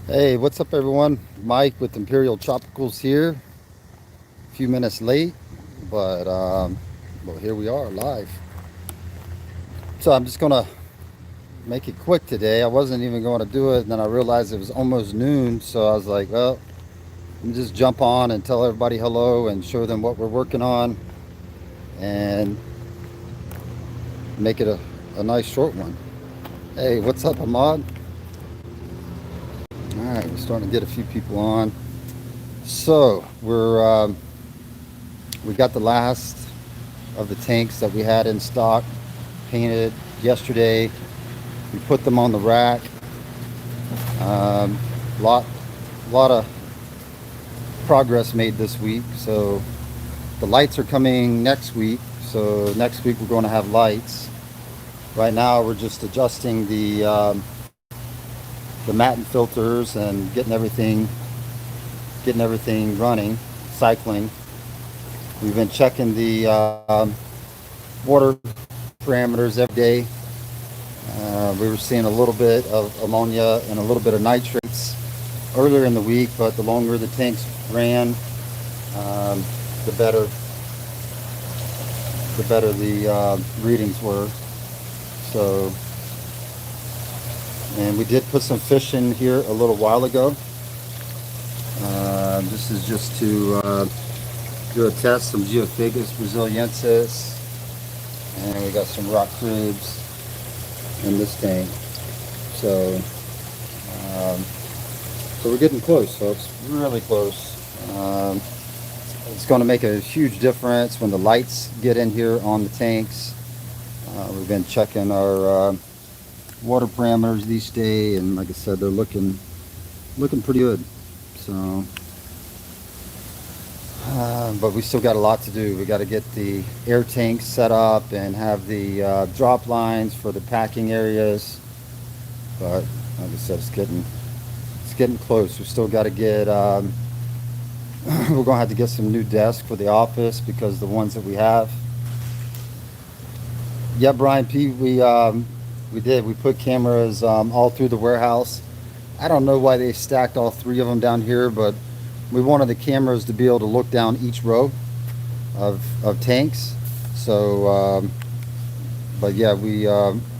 Hey, what's up, everyone? Mike with Imperial Tropicals here. A few minutes late, but well, here we are live. So I'm just gonna make it quick today. I wasn't even going to do it, and then I realized it was almost noon. So I was like, well, let me just jump on and tell everybody hello and show them what we're working on, and make it a nice short one. Hey, what's up, Ahmad? All right, we're starting to get a few people on. So we got the last of the tanks that we had in stock painted yesterday. We put them on the rack. Um, lot lot of progress made this week. So the lights are coming next week. So next week we're going to have lights. Right now we're just adjusting the mat and filters and getting everything running, cycling. We've been checking the water parameters every day. We were seeing a little bit of ammonia and a little bit of nitrates earlier in the week, but the longer the tanks ran, um, the better the readings were. So, and we did put some fish in here a little while ago. This is just to do a test, some Geophagus brasiliensis, and we got some rock cribs in this tank. So, um, so we're getting close, folks. Really close. It's going to make a huge difference when the lights get in here on the tanks. We've been checking our water parameters each day, and like I said, they're looking pretty good. So, but we still got a lot to do. We got to get the air tanks set up and have the drop lines for the packing areas. But like I said, it's getting close. We still got to get. We're gonna have to get some new desks for the office because the ones that we have. Yeah, Brian P. We did. We put cameras all through the warehouse. I don't know why they stacked all three of them down here, but we wanted the cameras to be able to look down each row of tanks. So, but yeah, we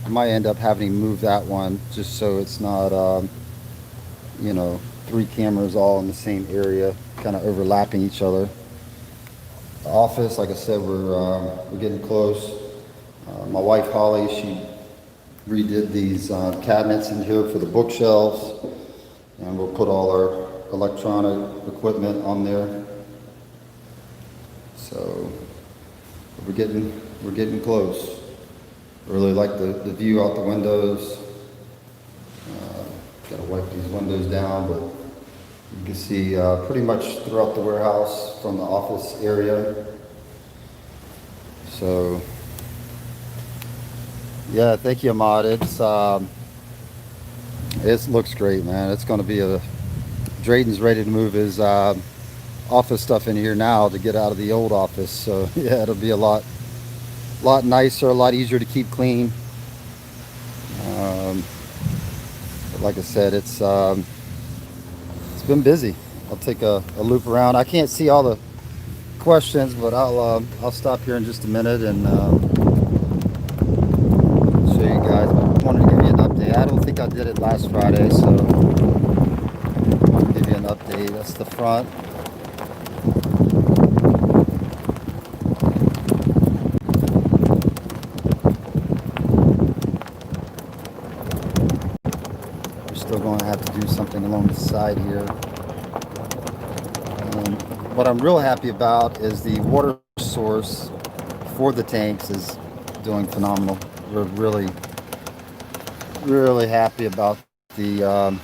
might end up having to move that one just so it's not, you know, three cameras all in the same area, kind of overlapping each other. The office, like I said, we're getting close. My wife Holly, she redid these cabinets in here for the bookshelves, and we'll put all our electronic equipment on there. So we're getting close. Really like the view out the windows. Got to wipe these windows down, but you can see pretty much throughout the warehouse from the office area. So yeah, thank you, Ahmad. It looks great, man. It's going to be a Drayden's ready to move his office stuff in here now to get out of the old office. So yeah, it'll be a lot nicer, a lot easier to keep clean. Um, but like I said, it's been busy. I'll take a loop around. I can't see all the questions, but I'll stop here in just a minute and show you guys. I wanted to give you an update. I don't think I did it last Friday, so I'll give you an update. That's the front. We're still going to have to do something along the side here. What I'm real happy about is the water source for the tanks is doing phenomenal. We're really happy about the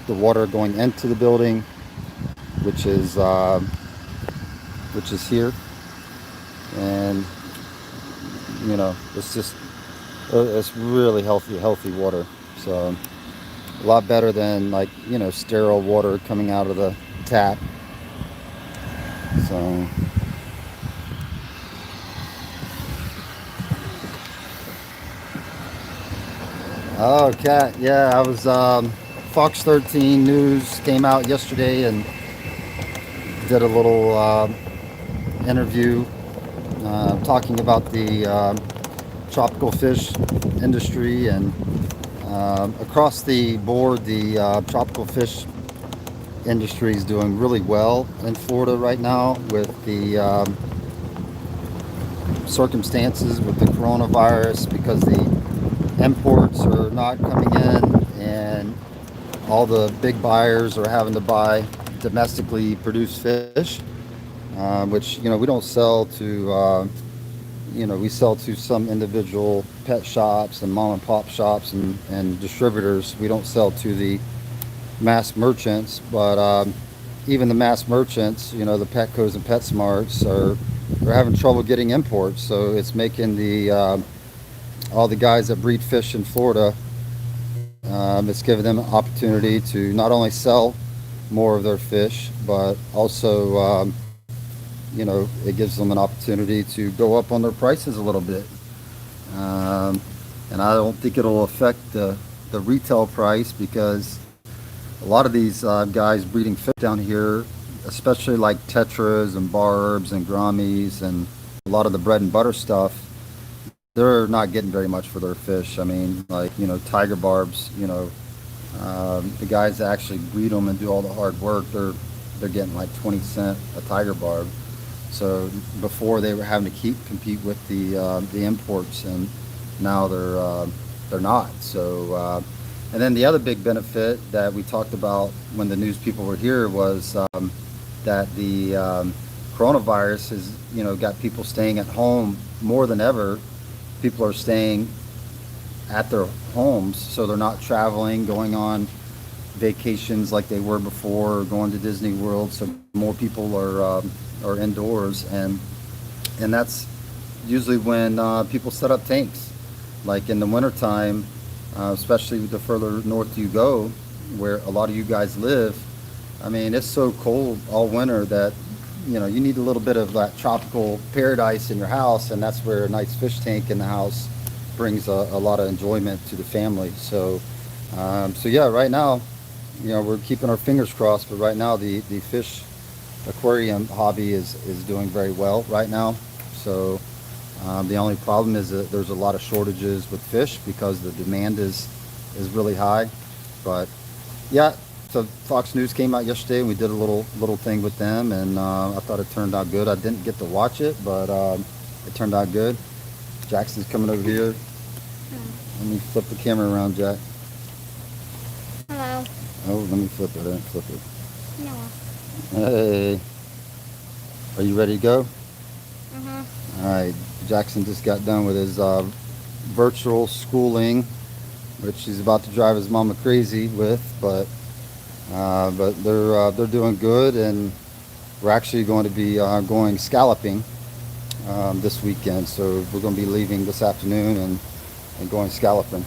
water going into the building, which is here, and you know it's really healthy water. So a lot better than, like, sterile water coming out of the tap. So oh, cat, yeah, I was Fox 13 News came out yesterday and did a little interview talking about the tropical fish industry, and across the board the tropical fish industry is doing really well in Florida right now with the circumstances with the coronavirus, because the imports are not coming in and all the big buyers are having to buy domestically produced fish, which we don't sell to we sell to some individual pet shops and mom and pop shops and distributors. We don't sell to the mass merchants, but even the mass merchants, the Petcos and PetSmarts are having trouble getting imports. So it's making the all the guys that breed fish in Florida, it's giving them an opportunity to not only sell more of their fish, but also it gives them an opportunity to go up on their prices a little bit. And I don't think it'll affect the retail price, because a lot of these guys breeding fish down here, especially like tetras and barbs and grammies and a lot of the bread and butter stuff, they're not getting very much for their fish. I mean, like, tiger barbs, the guys that actually breed them and do all the hard work, they're getting like 20 cents a tiger barb. So before they were having to compete with the imports, and now they're not. So and then the other big benefit that we talked about when the news people were here was that the coronavirus has got people staying at home more than ever. People are staying at their homes, so they're not traveling, going on vacations like they were before, or going to Disney World. So more people are indoors, and that's usually when people set up tanks. Like in the wintertime, especially the further north you go, where a lot of you guys live. I mean, it's so cold all winter that you need a little bit of that tropical paradise in your house, and that's where a nice fish tank in the house brings a lot of enjoyment to the family. So yeah, right now, we're keeping our fingers crossed, but right now the fish aquarium hobby is doing very well right now. So the only problem is that there's a lot of shortages with fish because the demand is really high. But yeah, so Fox News came out yesterday and we did a little thing with them, and I thought it turned out good. I didn't get to watch it, but it turned out good. Jackson's coming over here. Let me flip the camera around, Jack. Hello. Oh, let me flip it. I didn't flip it. No. Hey. Are you ready to go? Mm-hmm. All right. Jackson just got done with his virtual schooling, which he's about to drive his mama crazy with, but they're doing good, and we're actually going to be going scalloping this weekend. So we're going to be leaving this afternoon and going scalloping.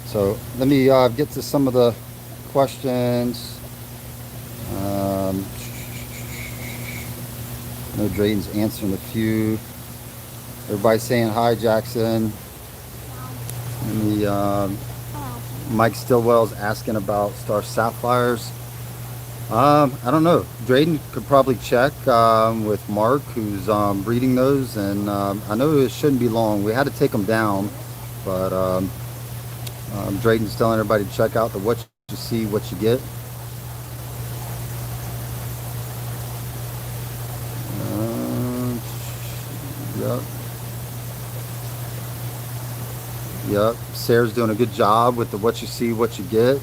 So let me get to some of the questions. I know Drayton's answering a few. Everybody's saying hi, Jackson. Let me, Mike Stillwell's asking about star sapphires. I don't know. Drayton could probably check with Mark, who's breeding those, and I know it shouldn't be long. We had to take them down, but Drayton's telling everybody to check out the what you see, what you get. Yep. Sarah's doing a good job with the what you see, what you get.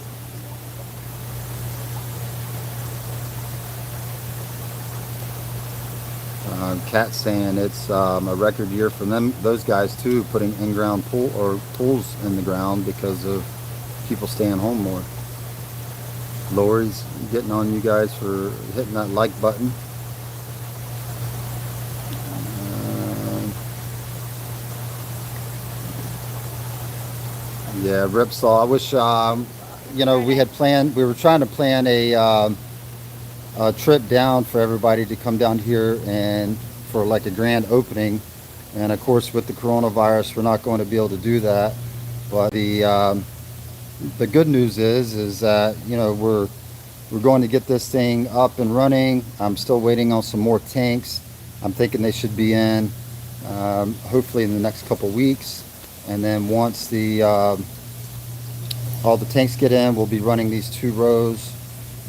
Kat's saying it's a record year for those guys too, putting in-ground pools in the ground because of people staying home more. Lori's getting on you guys for hitting that like button. Yeah, Ripsaw. I wish we were trying to plan a trip down for everybody to come down here and for like a grand opening, and of course with the coronavirus we're not going to be able to do that. But the good news is that, you know, we're going to get this thing up and running. I'm still waiting on some more tanks. I'm thinking they should be in hopefully in the next couple weeks. And then once all the tanks get in, we'll be running these 2 rows.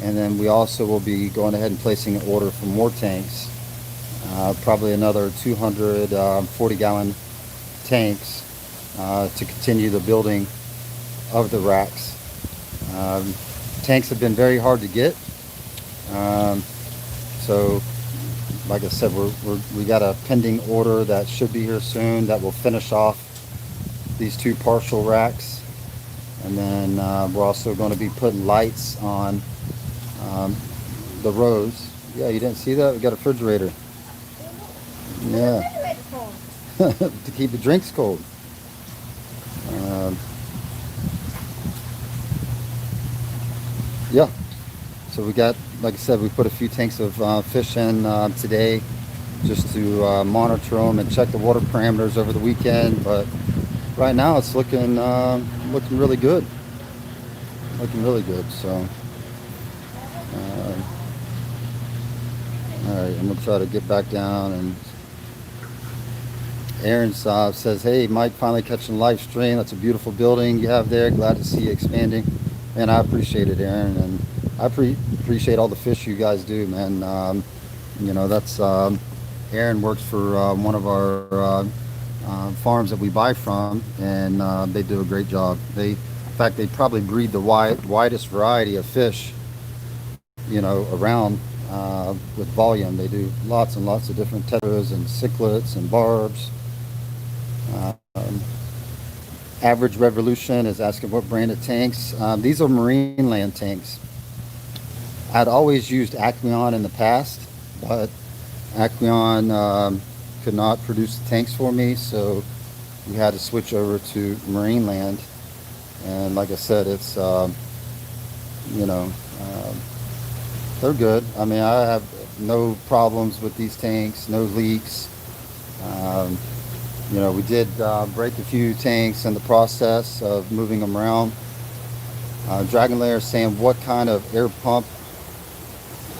And then we also will be going ahead and placing an order for more tanks. Probably another 240-gallon tanks to continue the building of the racks. Tanks have been very hard to get. So like I said, we got a pending order that should be here soon that will finish off these 2 partial racks. And then we're also going to be putting lights on the rows. Yeah, you didn't see that? We got a refrigerator. Yeah. To keep the drinks cold. Yeah. So we got, like I said, we put a few tanks of fish in today just to monitor them and check the water parameters over the weekend. But right now it's looking really good. Looking really good. So all right, I'm gonna try to get back down. And Aaron says, "Hey, Mike, finally catching live stream. That's a beautiful building you have there. Glad to see you expanding." And I appreciate it, Aaron, and I appreciate all the fish you guys do, man. You know, that's Aaron works for one of our farms that we buy from, and they do a great job. In fact, they probably breed the widest variety of fish, you know, around with volume. They do lots and lots of different tetras and cichlids and barbs. Average Revolution is asking what brand of tanks. These are Marine Land tanks. I'd always used Aquion in the past, but Aquion could not produce the tanks for me, so we had to switch over to Marine Land. And like I said, it's you know, they're good. I mean, I have no problems with these tanks, no leaks. You know, we did break a few tanks in the process of moving them around. Dragon Lair is saying, what kind of air pump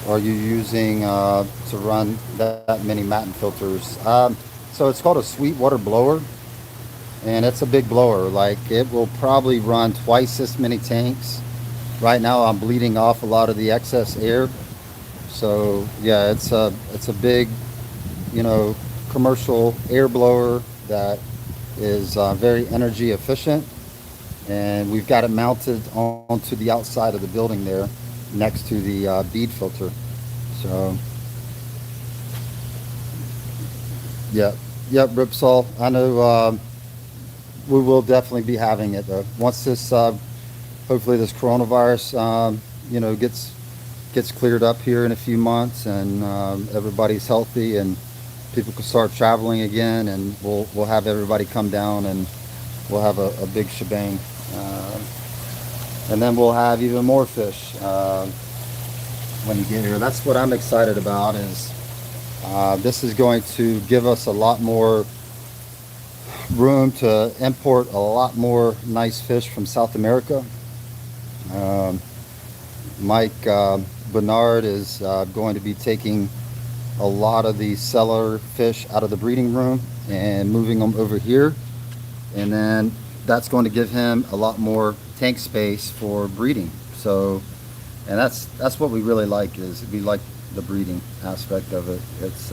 are you using to run that many Matten filters? So it's called a Sweetwater blower, and it's a big blower. Like, it will probably run twice this many tanks. Right now I'm bleeding off a lot of the excess air. So yeah, it's a big, you know, commercial air blower that is very energy efficient, and we've got it mounted onto the outside of the building there next to the bead filter. So yeah, Ripsol, I know we will definitely be having it though. Once this hopefully this coronavirus you know, gets cleared up here in a few months, and everybody's healthy and people can start traveling again, and we'll have everybody come down and we'll have a big shebang, and then we'll have even more fish when you get here. That's what I'm excited about. Is this is going to give us a lot more room to import a lot more nice fish from South America. Mike Bernard is going to be taking a lot of the cellar fish out of the breeding room and moving them over here, and then that's going to give him a lot more tank space for breeding. So, and that's what we really like, is we like the breeding aspect of it. It's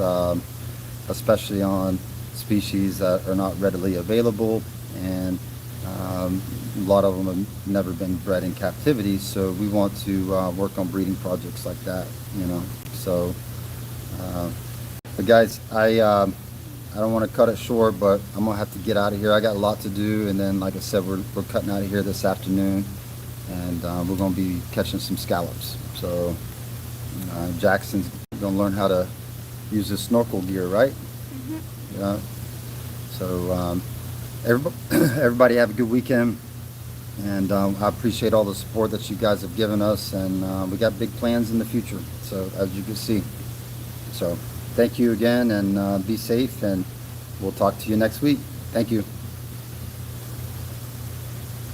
especially on species that are not readily available, and a lot of them have never been bred in captivity, so we want to work on breeding projects like that, you know. So but guys, I don't want to cut it short, but I'm gonna have to get out of here. I got a lot to do, and then like I said, we're cutting out of here this afternoon, and we're gonna be catching some scallops. So Jackson's gonna learn how to use his snorkel gear, right? Mm-hmm. Yeah. So everybody have a good weekend, and I appreciate all the support that you guys have given us, and we got big plans in the future, so as you can see. So thank you again, and be safe, and we'll talk to you next week. Thank you.